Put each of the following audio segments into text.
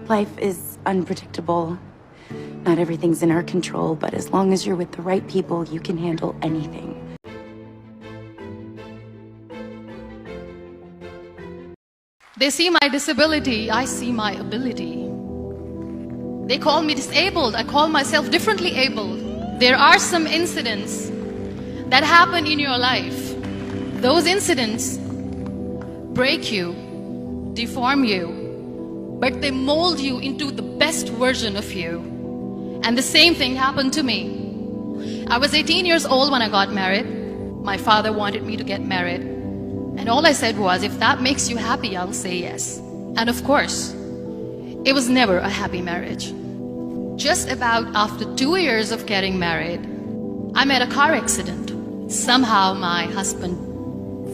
Life is unpredictable. Not everything's in our control, but as long as you're with the right people, you can handle anything. They see my disability, I see my ability. They call me disabled, I call myself differently abled. There are some incidents that happen in your life. Those incidents break you, deform you, but they mold you into the best version of you. And the same thing happened to me. I was 18 years old when I got married. My father wanted me to get married. And all I said was, if that makes you happy, I'll say yes. And of course, it was never a happy marriage. Just about after 2 years of getting married, I met a car accident. Somehow my husband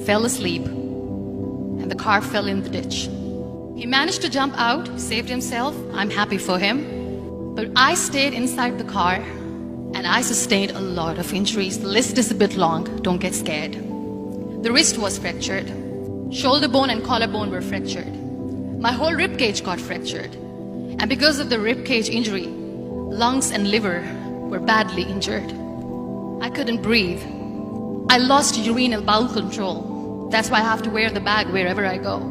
fell asleep and the car fell in the ditch. He managed to jump out, saved himself. I'm happy for him. But I stayed inside the car and I sustained a lot of injuries. The list is a bit long, don't get scared. The wrist was fractured. Shoulder bone and collarbone were fractured. My whole rib cage got fractured. And because of the rib cage injury, lungs and liver were badly injured. I couldn't breathe. I lost urinary bowel control. That's why I have to wear the bag wherever I go.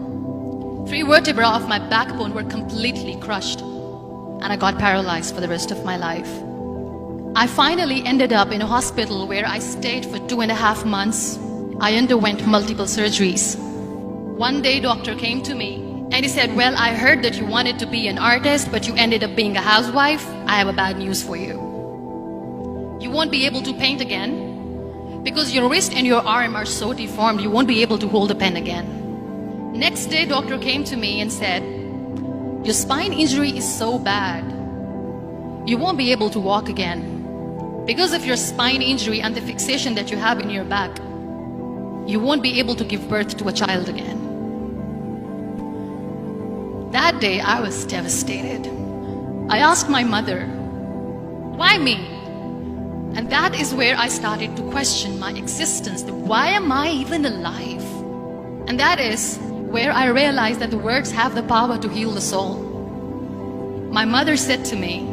3 vertebrae of my backbone were completely crushed. And I got paralyzed for the rest of my life. I finally ended up in a hospital where I stayed for 2.5 months. I underwent multiple surgeries. One day, doctor came to me and he said, well, I heard that you wanted to be an artist, but you ended up being a housewife. I have a bad news for you. You won't be able to paint again because your wrist and your arm are so deformed, you won't be able to hold a pen again. Next day, doctor came to me and said, your spine injury is so bad, you won't be able to walk again. Because of your spine injury and the fixation that you have in your back, you won't be able to give birth to a child again. That day, I was devastated. I asked my mother, why me? And that is where I started to question my existence. Why am I even alive? And that is where I realized that the words have the power to heal the soul. My mother said to me,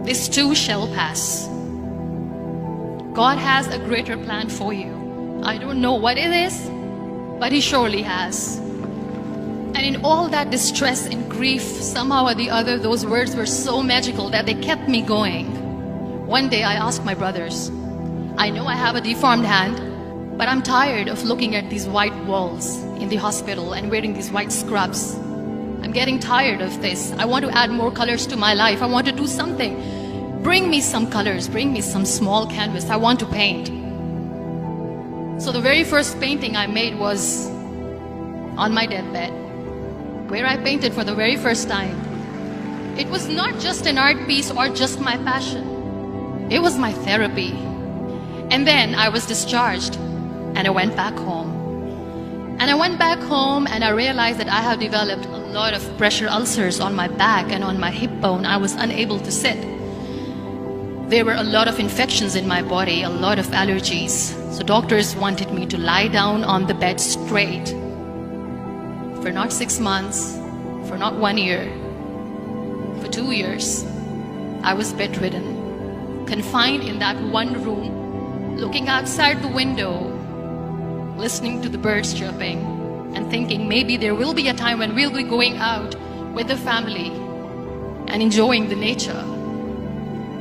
this too shall pass. God has a greater plan for you. I don't know what it is, but He surely has. And in all that distress and grief, somehow or the other, those words were so magical that they kept me going. One day I asked my brothers, I know I have a deformed hand, but I'm tired of looking at these white walls in the hospital and wearing these white scrubs. I'm getting tired of this. I want to add more colors to my life. I want to do something. Bring me some colors. Bring me some small canvas. I want to paint. So the very first painting I made was on my deathbed, where I painted for the very first time. It was not just an art piece or just my passion. It was my therapy. And then I was discharged and I went back home. And I went back home and I realized that I have developed a lot of pressure ulcers on my back and on my hip bone. I was unable to sit. There were a lot of infections in my body, a lot of allergies. So doctors wanted me to lie down on the bed straight for not 6 months, for not 1 year, for 2 years. I was bedridden, confined in that one room, looking outside the window, listening to the birds chirping and thinking maybe there will be a time when we'll be going out with the family and enjoying the nature.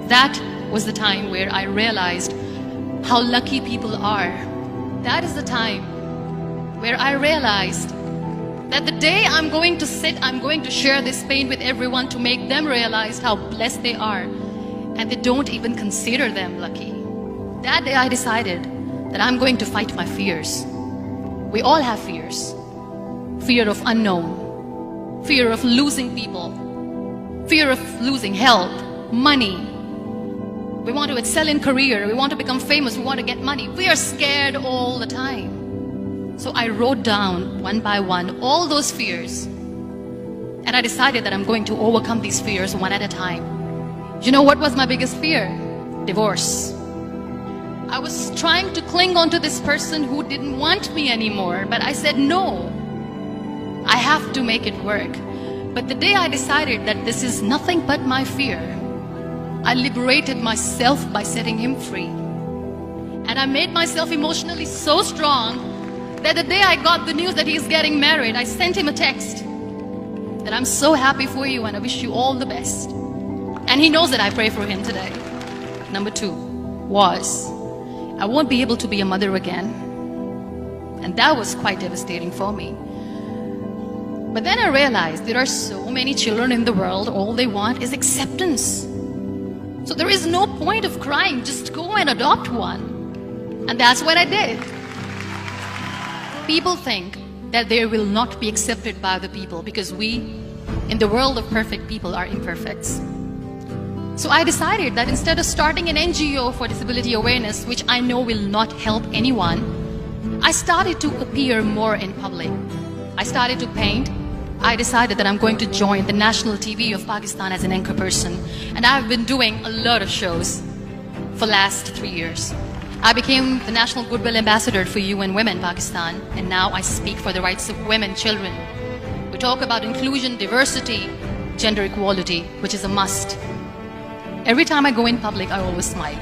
That was the time where I realized how lucky people are. That is the time where I realized that the day I'm going to sit, I'm going to share this pain with everyone to make them realize how blessed they are, and they don't even consider them lucky. That day I decided that I'm going to fight my fears. We all have fears. Fear of unknown, fear of losing people, fear of losing health, money. We want to excel in career, we want to become famous, we want to get money. We are scared all the time. So I wrote down one by one all those fears. And I decided that I'm going to overcome these fears one at a time. You know what was my biggest fear? Divorce. I was trying to cling on to this person who didn't want me anymore, but I said no. I have to make it work. But the day I decided that this is nothing but my fear, I liberated myself by setting him free. And I made myself emotionally so strong that the day I got the news that he's getting married, I sent him a text that I'm so happy for you and I wish you all the best. And he knows that I pray for him today. Number 2 was, I won't be able to be a mother again. And that was quite devastating for me. But then I realized there are so many children in the world, all they want is acceptance. So there is no point of crying, just go and adopt one. And that's what I did. People think that they will not be accepted by the people because we, in the world of perfect people, are imperfects. So I decided that instead of starting an NGO for disability awareness, which I know will not help anyone, I started to appear more in public. I started to paint. I decided that I'm going to join the national TV of Pakistan as an anchor person. And I've been doing a lot of shows for the last 3 years. I became the National Goodwill Ambassador for UN Women Pakistan. And now I speak for the rights of women, children. We talk about inclusion, diversity, gender equality, which is a must. Every time I go in public, I always smile.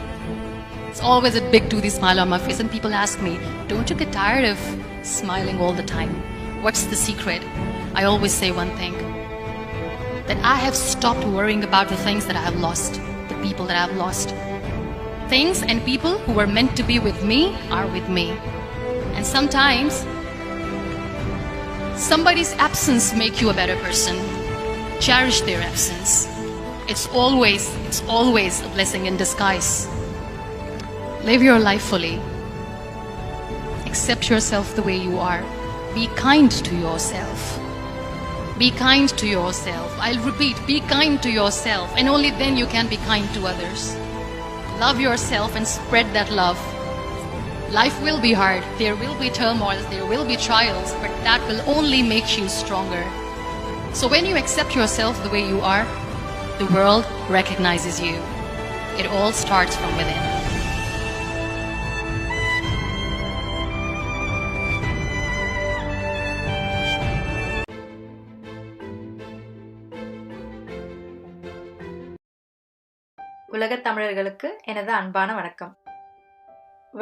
It's always a big toothy smile on my face. And people ask me, don't you get tired of smiling all the time? What's the secret? I always say one thing, that I have stopped worrying about the things that I have lost, the people that I have lost. Things and people who were meant to be with me are with me. And sometimes, somebody's absence makes you a better person. Cherish their absence. It's always a blessing in disguise. Live your life fully. Accept yourself the way you are. Be kind to yourself. Be kind to yourself. I'll repeat, be kind to yourself, and only then you can be kind to others. Love yourself and spread that love. Life will be hard. There will be turmoils, there will be trials, but that will only make you stronger. So when you accept yourself the way you are, the world recognizes you. It all starts from within. உலகத் தமிழர்களுக்கு எனது அன்பான வணக்கம்.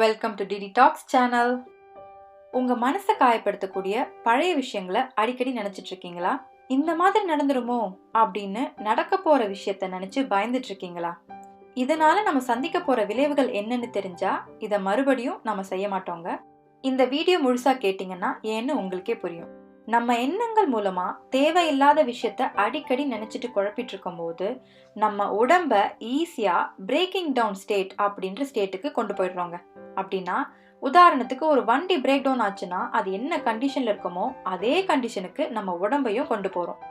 Welcome to DD talks channel. உங்க மனசை காயப்படுத்தக்கூடிய பழைய விஷயங்களை அடிக்கடி நினைச்சிட்டு இருக்கீங்களா? இந்த மாதிரி நடந்துருமோ அப்படின்னு நடக்க போற விஷயத்த நினைச்சு பயந்துட்டு இருக்கீங்களா? இதனால நம்ம சந்திக்க போற விளைவுகள் என்னன்னு தெரிஞ்சா இதை மறுபடியும் நம்ம செய்ய மாட்டோங்க. இந்த வீடியோ முழுசா கேட்டீங்கன்னா ஏன்னு உங்களுக்கே புரியும். நம்ம எண்ணங்கள் மூலமா தேவையில்லாத விஷயத்த அடிக்கடி நினைச்சிட்டு குழப்பிட்டு இருக்கும் போது நம்ம உடம்ப ஈஸியா பிரேக்கிங் டவுன் ஸ்டேட் அப்படின்ற ஸ்டேட்டுக்கு கொண்டு போயிடுறோங்க. அப்படின்னா உதாரணத்துக்கு ஒரு வண்டி பிரேக் டவுன் ஆச்சுன்னா அது என்ன கண்டிஷன்ல இருக்குமோ அதே கண்டிஷனுக்கு நம்ம உடம்பையும் கொண்டு போறோம்.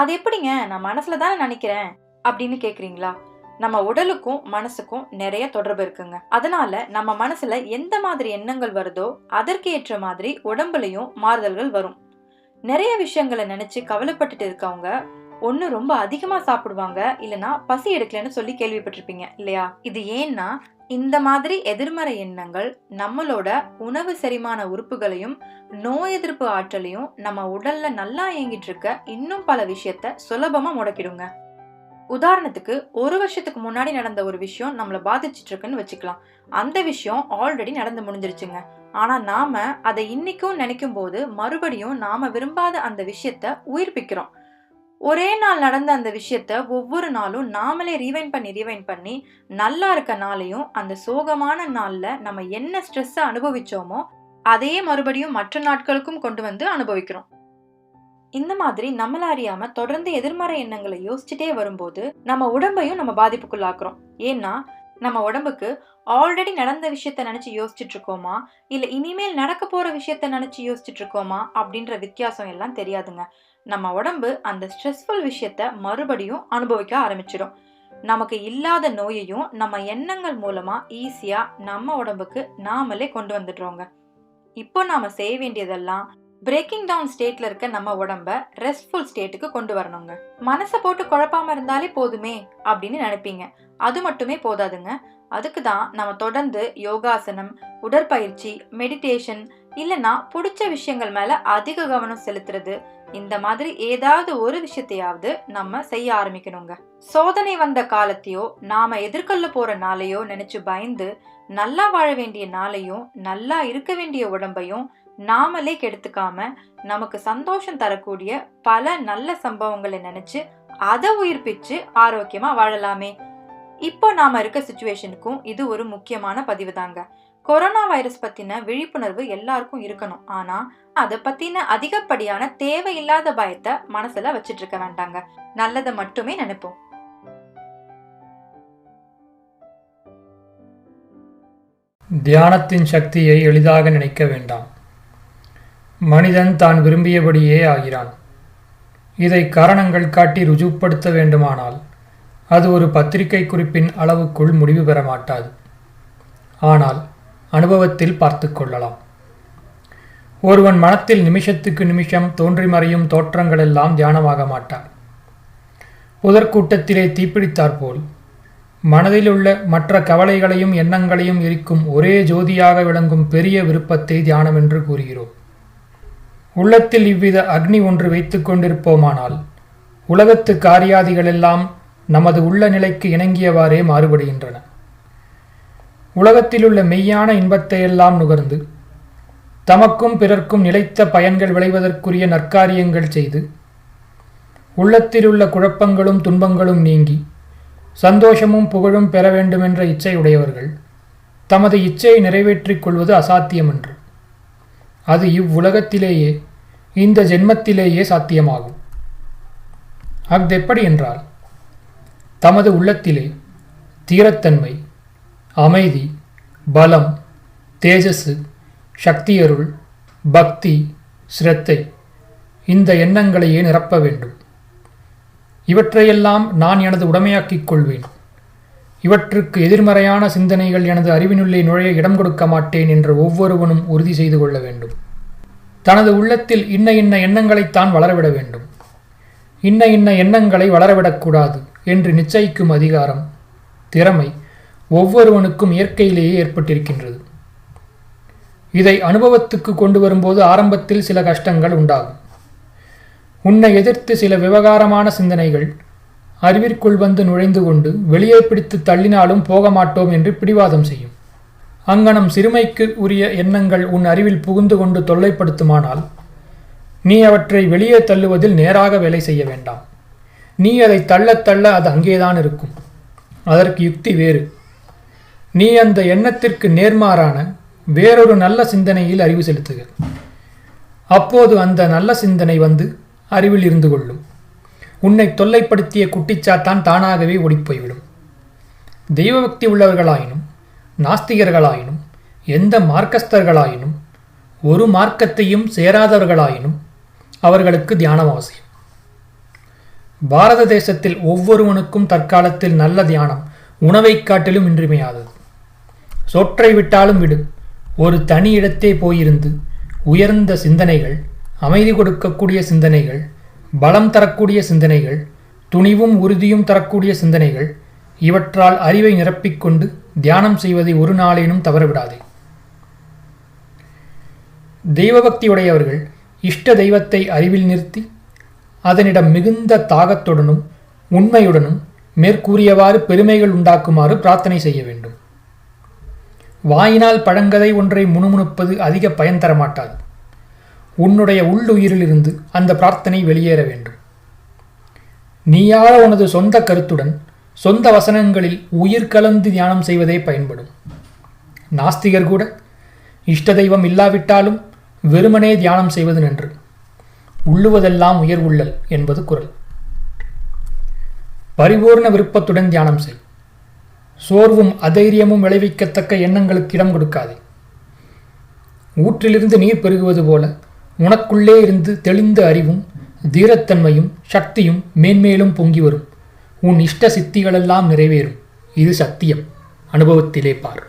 அது எப்படிங்க, நான் மனசுல தானே நினைக்கிறேன் அப்படின்னு கேக்குறீங்களா? நம்ம உடலுக்கும் மனசுக்கும் நிறைய தொடர்பு இருக்குங்க. அதனால நம்ம மனசுல எந்த மாதிரி எண்ணங்கள் வருதோ அதற்கு ஏற்ற மாதிரி உடம்புலயும் மாறுதல்கள் வரும். நிறைய விஷயங்களை நினைச்சு கவலைப்பட்டுட்டு இருக்கவங்க ஒண்ணு ரொம்ப அதிகமா சாப்பிடுவாங்க, இல்லனா பசி எடுக்கலன்னு சொல்லி கேள்விப்பட்டிருப்பீங்க இல்லையா? இது ஏன்னா இந்த மாதிரி எதிர்மறை எண்ணங்கள் நம்மளோட உணவு செரிமான உறுப்புகளையும் நோய் எதிர்ப்பு ஆற்றலையும் நம்ம உடல்ல நல்லா இயங்கிட்டு இருக்க இன்னும் பல விஷயத்த சுலபமா முடக்கிடுங்க. உதாரணத்துக்கு 1 வருஷத்துக்கு முன்னாடி நடந்த ஒரு விஷயம் நம்மள பாதிச்சிட்டு இருக்குன்னு வச்சுக்கலாம். அந்த விஷயம் ஆல்ரெடி நடந்து முடிஞ்சிருச்சுங்க. ஆனா நாம அதை இன்னைக்கும் நினைக்கும் போது மறுபடியும் நாம விரும்பாத அந்த விஷயத்த உயிர்ப்பிக்கிறோம். ஒரே நாள் நடந்த அந்த விஷயத்த ஒவ்வொரு நாளும் நாமளே ரீவைண்ட் பண்ணி நல்லா இருக்க நாளையும் அந்த சோகமான நாள்ல நம்ம என்ன ஸ்ட்ரெஸ் அனுபவிச்சோமோ அதையே மறுபடியும் மற்ற நாட்களுக்கும் கொண்டு வந்து அனுபவிக்கிறோம். இந்த மாதிரி நம்மள அறியாம தொடர்ந்து எதிர்மறை எண்ணங்களை யோசிச்சுட்டே வரும்போது நம்ம உடம்பையும் நம்ம பாதிப்புக்குள்ளாக்குறோம். ஏன்னா நம்ம உடம்புக்கு ஆல்ரெடி நடந்த விஷயத்த நினைச்சு யோசிச்சுட்டு இருக்கோமா இல்ல இனிமேல் நடக்க போற விஷயத்த நினைச்சு யோசிச்சுட்டு இருக்கோமா அப்படின்ற வித்தியாசம் எல்லாம் தெரியாதுங்க. நம்ம உடம்பு அந்த ஸ்ட்ரெஸ்ஃபுல் விஷயத்த மறுபடியும் அனுபவிக்க ஆரம்பிச்சிடும். நமக்கு இல்லாத நோயையும் நம்ம எண்ணங்கள் மூலமா ஈஸியா நம்ம உடம்புக்கு நாமளே கொண்டு வந்துடுறோங்க. இப்போ நாம செய்ய வேண்டியதெல்லாம் பிரேக்கிங் டவுன் ஸ்டேட்ல இருக்க நம்ம உடம்ப ரெஸ்ட்ஃபுல் ஸ்டேட்டுக்கு கொண்டு வரணுங்க. மனசை போட்டு குழப்பாம இருந்தாலே போதுமே அப்படின்னு நினைப்பீங்க. அது மட்டுமே போதாதுங்க. அதுக்கு தான் நம்ம தொடர்ந்து யோகாசனம், உடற்பயிற்சி, மெடிடேஷன் இல்லைன்னா பிடிச்ச விஷயங்கள் மேல அதிக கவனம் செலுத்துறது, இந்த மாதிரி ஏதாவது ஒரு விஷயத்தையாவது நம்ம செய்ய ஆரம்பிக்கணுங்க. சோதனை வந்த காலத்தையோ நாம எதிர்கொள்ள போற நாளையோ நினைச்சு பயந்து நல்லா வாழ வேண்டிய நாளையும் நல்லா இருக்க வேண்டிய உடம்பையும் நாமளே கெடுத்துக்காம நமக்கு சந்தோஷம் தரக்கூடிய பல நல்ல சம்பவங்களை நினைச்சு அதை உயிர்ப்பிச்சு ஆரோக்கியமா வாழலாமே. இப்போ நாம இருக்க சிச்சுவேஷனுக்கும் இது ஒரு முக்கியமான பதிவு தாங்க. கொரோனா வைரஸ் பத்தின விழிப்புணர்வு எல்லாருக்கும் இருக்கணும். ஆனா அதை பத்தின அதிகப்படியான தேவையில்லாத பயத்தை மனசுல வச்சிட்டு இருக்க வேண்டாங்க. நல்லதை மட்டுமே நினைப்போம். தியானத்தின் சக்தியை எளிதாக நினைக்க வேண்டாம். மனிதன் தான் விரும்பியபடியே ஆகிறான். இதை காரணங்கள் காட்டி ருஜுப்படுத்த வேண்டுமானால் அது ஒரு பத்திரிகை குறிப்பின் அளவுக்குள் முடிவு பெற மாட்டாது. ஆனால் அனுபவத்தில் பார்த்து கொள்ளலாம். ஒருவன் மனத்தில் நிமிஷத்துக்கு நிமிஷம் தோன்றி மறையும் தோற்றங்களெல்லாம் தியானமாக மாட்டார். புதற்கூட்டத்திலே தீப்பிடித்தாற்போல் மனதிலுள்ள மற்ற கவலைகளையும் எண்ணங்களையும் எரிக்கும் ஒரே ஜோதியாக விளங்கும் பெரிய விருப்பத்தை தியானம் என்று கூறுகிறோம். உள்ளத்தில் இவ்வித அக்னி ஒன்று வைத்து கொண்டிருப்போமானால் உலகத்து காரியாதிகளெல்லாம் நமது உள்ள நிலைக்கு இணங்கியவாறே மாறுபடுகின்றன. உலகத்திலுள்ள மெய்யான இன்பத்தையெல்லாம் நுகர்ந்து தமக்கும் பிறர்க்கும் நிலைத்த பயன்கள் விளைவதற்குரிய நற்காரியங்கள் செய்து உள்ளத்திலுள்ள குழப்பங்களும் துன்பங்களும் நீங்கி சந்தோஷமும் புகழும் பெற வேண்டுமென்ற இச்சையுடையவர்கள் தமது இச்சையை நிறைவேற்றிக் கொள்வது அசாத்தியமென்று. அது இவ்வுலகத்திலேயே இந்த ஜென்மத்திலேயே சாத்தியமாகும். அஃதெப்படி என்றால், தமது உள்ளத்திலே தீரத்தன்மை, அமைதி, பலம், தேஜசு, சக்தியருள், பக்தி, ஸ்ரத்தை இந்த எண்ணங்களையே நிரப்ப வேண்டும். இவற்றையெல்லாம் நான் எனது உடைமையாக்கிக் கொள்வேன். இவற்றுக்கு எதிர்மறையான சிந்தனைகள் எனது அறிவினுள்ளே நுழைய இடம் கொடுக்க மாட்டேன் என்று ஒவ்வொருவனும் உறுதி செய்து கொள்ள வேண்டும். தனது உள்ளத்தில் இன்ன இன்ன எண்ணங்களைத்தான் வளரவிட வேண்டும், இன்ன இன்ன எண்ணங்களை வளரவிடக்கூடாது என்று நிச்சயிக்கும் அதிகாரம், திறமை ஒவ்வொருவனுக்கும் இயற்கையிலேயே ஏற்பட்டிருக்கின்றது. இதை அனுபவத்துக்கு கொண்டு வரும்போது ஆரம்பத்தில் சில கஷ்டங்கள் உண்டாகும். உன்னை எதிர்த்து சில விவகாரமான சிந்தனைகள் அறிவிற்குள் வந்து நுழைந்து கொண்டு வெளியே பிடித்து தள்ளினாலும் போக மாட்டோம் என்று பிடிவாதம் செய்யும். அங்கனம் சிறுமைக்கு உரிய எண்ணங்கள் உன் அறிவில் புகுந்து கொண்டு தொல்லைப்படுத்துமானால் நீ அவற்றை வெளியே தள்ளுவதில் நேராக வேலை செய்ய வேண்டாம். நீ அதை தள்ளத் தள்ள அது அங்கேதான் இருக்கும். அதற்கு யுக்தி வேறு. நீ அந்த எண்ணத்திற்கு நேர்மாறான வேறொரு நல்ல சிந்தனையில் அறிவு செலுத்துக. அப்போது அந்த நல்ல சிந்தனை வந்து அறிவில் இருந்து கொள்ளும். உன்னை தொல்லைப்படுத்திய குட்டிச்சாத்தான் தானாகவே ஓடிப்போய்விடும். தெய்வபக்தி உள்ளவர்களாயினும் நாஸ்திகர்களாயினும் எந்த மார்க்கஸ்தர்களாயினும் ஒரு மார்க்கத்தையும் சேராதவர்களாயினும் அவர்களுக்கு தியானம் அவசியம். பாரத தேசத்தில் ஒவ்வொருவனுக்கும் தற்காலத்தில் நல்ல தியானம் உணவை காட்டிலும் இன்றியமையாதது. சோற்றை விட்டாலும் விடு, ஒரு தனி இடத்தே போயிருந்து உயர்ந்த சிந்தனைகள், அமைதி கொடுக்கக்கூடிய சிந்தனைகள், பலம் தரக்கூடிய சிந்தனைகள், துணிவும் உறுதியும் தரக்கூடிய சிந்தனைகள், இவற்றால் அறிவை நிரப்பிக்கொண்டு தியானம் செய்வதை ஒரு நாளேனும் தவறவிடாதே. தெய்வபக்தியுடையவர்கள் இஷ்ட தெய்வத்தை அறிவில் நிறுத்தி அதனிடம் மிகுந்த தாகத்துடனும் உண்மையுடனும் மேற்கூறியவாறு பெருமைகள் உண்டாக்குமாறு பிரார்த்தனை செய்ய வேண்டும். வாயினால் பழங்கதை ஒன்றை முணுமுணுப்பது அதிக பயன் தரமாட்டாது. உன்னுடைய உள்ளுயிரிலிருந்து அந்த பிரார்த்தனை வெளியேற வேண்டும். நீயாக உனது சொந்த கருத்துடன் சொந்த வசனங்களில் உயிர் கலந்து தியானம் செய்வதே பயன்படும். நாஸ்திகர் கூட இஷ்ட தெய்வம் இல்லாவிட்டாலும் வெறுமனே தியானம் செய்வது நன்று. உள்ளுவதெல்லாம் உயர் உள்ளல் என்பது குறள். பரிபூர்ண விருப்பத்துடன் தியானம் செய். சோர்வும் அதைரியமும் விளைவிக்கத்தக்க எண்ணங்களுக்கு இடம் கொடுக்காதே. ஊற்றிலிருந்து நீர் பெருகுவது போல உனக்குள்ளே இருந்து தெளிந்த அறிவும் தீரத்தன்மையும் சக்தியும் மேன்மேலும் பொங்கி வரும். உன் இஷ்ட சித்திகளெல்லாம் நிறைவேறும். இது சத்தியம். அனுபவத்திலே பார்.